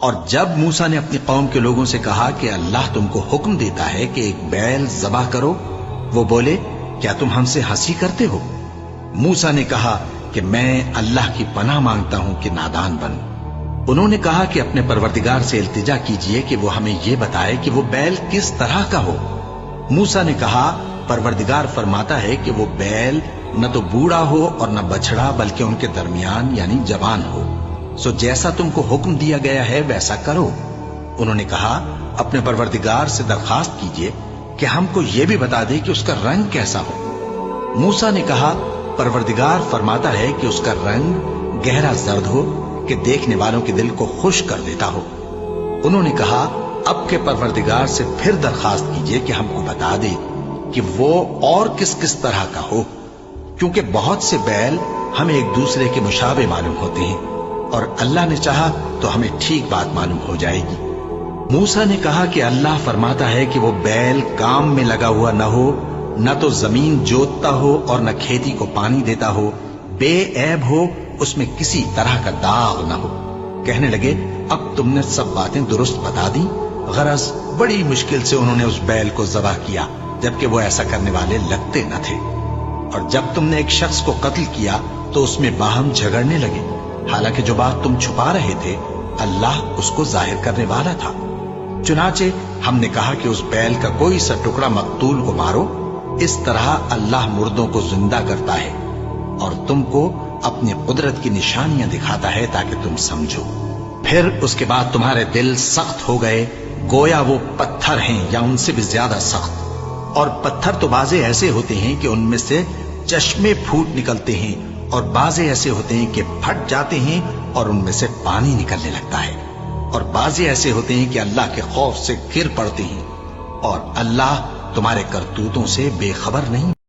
اور جب موسیٰ نے اپنی قوم کے لوگوں سے کہا کہ اللہ تم کو حکم دیتا ہے کہ ایک بیل ذبح کرو، وہ بولے کیا تم ہم سے ہنسی کرتے ہو؟ موسیٰ نے کہا کہ میں اللہ کی پناہ مانگتا ہوں کہ نادان بنوں۔ انہوں نے کہا کہ اپنے پروردگار سے التجا کیجئے کہ وہ ہمیں یہ بتائے کہ وہ بیل کس طرح کا ہو۔ موسیٰ نے کہا پروردگار فرماتا ہے کہ وہ بیل نہ تو بوڑھا ہو اور نہ بچڑا، بلکہ ان کے درمیان یعنی جوان ہو، سو جیسا تم کو حکم دیا گیا ہے ویسا کرو۔ انہوں نے کہا اپنے پروردگار سے درخواست کیجئے کہ ہم کو یہ بھی بتا دے کہ اس کا رنگ کیسا ہو۔ موسیٰ نے کہا پروردگار فرماتا ہے کہ اس کا رنگ گہرا زرد ہو کہ دیکھنے والوں کے دل کو خوش کر دیتا ہو۔ انہوں نے کہا اب کے پروردگار سے پھر درخواست کیجئے کہ ہم کو بتا دے کہ وہ اور کس کس طرح کا ہو، کیونکہ بہت سے بیل ہمیں ایک دوسرے کے مشابہ معلوم ہوتے ہیں، اور اللہ نے چاہا تو ہمیں ٹھیک بات معلوم ہو جائے گی۔ موسیٰ نے کہا کہ اللہ فرماتا ہے کہ وہ بیل کام میں لگا ہوا نہ ہو، نہ تو زمین جوتتا ہو اور نہ کھیتی کو پانی دیتا ہو، بے عیب ہو، اس میں کسی طرح کا داغ نہ ہو۔ کہنے لگے اب تم نے سب باتیں درست بتا دی۔ غرض بڑی مشکل سے انہوں نے اس بیل کو ذبح کیا، جبکہ وہ ایسا کرنے والے لگتے نہ تھے۔ اور جب تم نے ایک شخص کو قتل کیا تو اس میں باہم جھگڑنے لگے، حالانکہ جو بات تم چھپا رہے تھے اللہ اس کو ظاہر کرنے والا تھا۔ چنانچہ ہم نے کہا کہ اس بیل کا کوئی سا ٹکڑا مقتول کو مارو، اس طرح اللہ مردوں کو زندہ کرتا ہے اور تم کو اپنی قدرت کی نشانیاں دکھاتا ہے تاکہ تم سمجھو۔ پھر اس کے بعد تمہارے دل سخت ہو گئے گویا وہ پتھر ہیں یا ان سے بھی زیادہ سخت، اور پتھر تو بعضے ایسے ہوتے ہیں کہ ان میں سے چشمے پھوٹ نکلتے ہیں، اور بعضے ایسے ہوتے ہیں کہ پھٹ جاتے ہیں اور ان میں سے پانی نکلنے لگتا ہے، اور بعضے ایسے ہوتے ہیں کہ اللہ کے خوف سے گر پڑتے ہیں، اور اللہ تمہارے کرتوتوں سے بے خبر نہیں۔